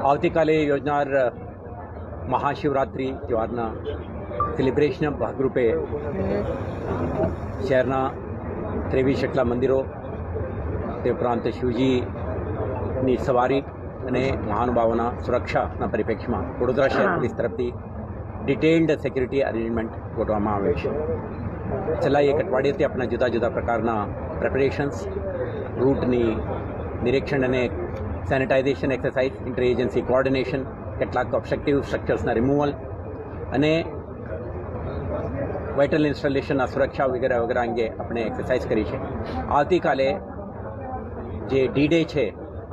આવતીકાલે યોજનાર મહાશિવરાત્રિ તહેવારના સેલિબ્રેશનના ભાગરૂપે શહેરના 23 જેટલા મંદિરો તે ઉપરાંત શિવજીની સવારી અને મહાનુભાવોના સુરક્ષાના પરિપ્રેક્ષમાં વડોદરા શહેર પોલીસ તરફથી ડિટેલ્ડ સિક્યુરિટી અરેન્જમેન્ટ ગોઠવવામાં આવે છે. છેલ્લા એક અઠવાડિયાથી આપણા જુદા જુદા પ્રકારના પ્રેપરેશન્સ, રૂટની નિરીક્ષણ અને sanitization exercise, inter agency coordination, કેટલાક ઓબ્સ્ટ્રક્ટિવ સ્ટ્રક્ચર્સના રિમૂવલ અને વાઇટલ ઇન્સ્ટોલેશનના સુરક્ષા વગેરે વગેરે અંગે આપણે એક્સરસાઇઝ કરી છે. આવતીકાલે જે ડી-ડે છે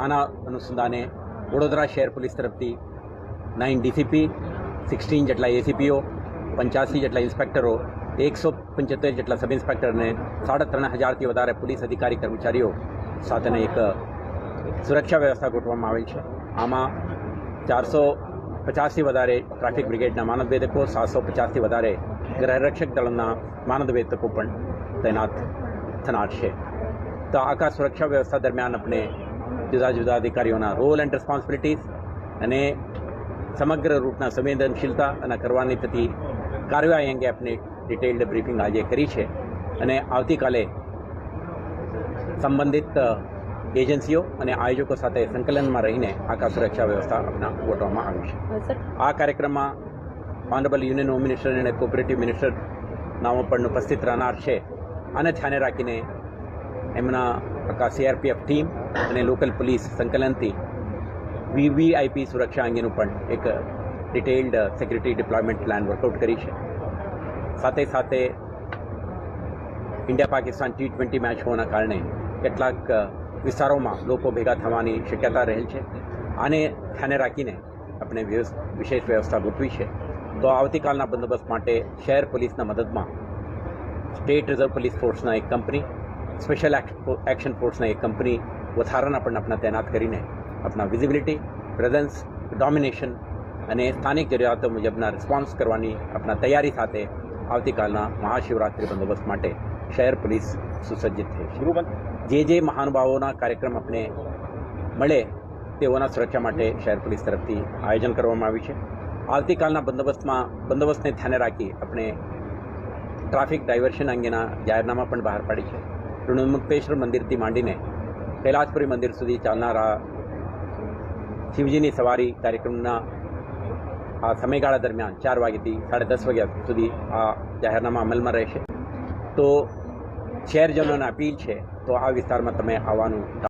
આના અનુસંધાને વડોદરા શહેર પોલીસ તરફથી 9 ડીસીપી, 16 જેટલા એસીપીઓ, 85 જેટલા ઇન્સ્પેક્ટરો, 175 જેટલા સબ ઇન્સ્પેક્ટર અને 3500થી વધારે પોલીસ અધિકારી કર્મચારીઓ સાથેની એક સુરક્ષા વ્યવસ્થા ગોઠવવામાં આવેલ છે. આમાં 450થી વધારે ટ્રાફિક બ્રિગેડના માનદવેદકો, 750થી વધારે ગૃહરક્ષક દળના માનદવેદકો પણ તૈનાત થનાર છે. તો આખા સુરક્ષા વ્યવસ્થા દરમિયાન આપણે જુદા જુદા અધિકારીઓના રોલ એન્ડ રિસ્પોન્સિબિલિટીઝ અને સમગ્ર રૂટના સંવેદનશીલતા અને કરવાની થતી કાર્યવાહી અંગે આપણે ડિટેલ્ડ બ્રીફિંગ આજે કરી છે અને આવતીકાલે સંબંધિત એજન્સીઓ અને આયોજકો સાથે સંકલનમાં રહીને આખા સુરક્ષા વ્યવસ્થા આપણા ગોઠવવામાં આવી છે. આ કાર્યક્રમમાં ઓનરેબલ યુનિયન હોમ મિનિસ્ટર અને કોઓપરેટિવ મિનિસ્ટર નામો પણ ઉપસ્થિત રહેનાર છે. આને ધ્યાને રાખીને એમના આખા સીઆરપીએફ ટીમ અને લોકલ પોલીસ સંકલનથી વીવીઆઈપી સુરક્ષા અંગેનું પણ એક detailed security deployment plan workout કરી છે. સાથે સાથે ઇન્ડિયા પાકિસ્તાન T20 મેચ હોવાના કારણે કેટલાક વિસ્તારોમાં લોકો ભેગા થવાની શક્યતા રહેલ છે. આને ધ્યાને રાખીને આપણે વિશેષ વ્યવસ્થા ગોઠવી છે. તો આવતીકાલના બંદોબસ્ત માટે શહેર પોલીસના મદદમાં સ્ટેટ રિઝર્વ પોલીસ ફોર્સના એક કંપની, સ્પેશિયલ એક્શન ફોર્સના એક કંપની વધારાના પણ આપણા તૈનાત કરીને આપણા વિઝિબિલિટી, પ્રેઝન્સ, ડોમિનેશન અને સ્થાનિક જરૂરિયાતો મુજબના રિસ્પોન્સ કરવાની આપણા તૈયારી સાથે આવતીકાલના મહાશિવરાત્રિ બંદોબસ્ત માટે શહેર પોલીસ સુસજ્જિત થઈ છે. જે મહાનુભાવોના કાર્યક્રમ આપણે મળે તેઓના સુરક્ષા માટે શહેર પોલીસ તરફથી આયોજન કરવામાં આવ્યું છે. આવતીકાલના બંદોબસ્તને ધ્યાને રાખી આપણે ટ્રાફિક ડાયવર્શન અંગેના જાહેરનામા પણ બહાર પાડી છે. ઋણમુક્તેશ્વર મંદિરથી માંડીને કૈલાસપુરી મંદિર સુધી ચાલનારા શિવજીની સવારી કાર્યક્રમના આ સમયગાળા દરમિયાન 4 વાગ્યાથી 10:30 વાગ્યા સુધી આ જાહેરનામા અમલમાં રહેશે. તો શહેરજનોને અપીલ છે તો આ વિસ્તારમાં તમે આવવાનું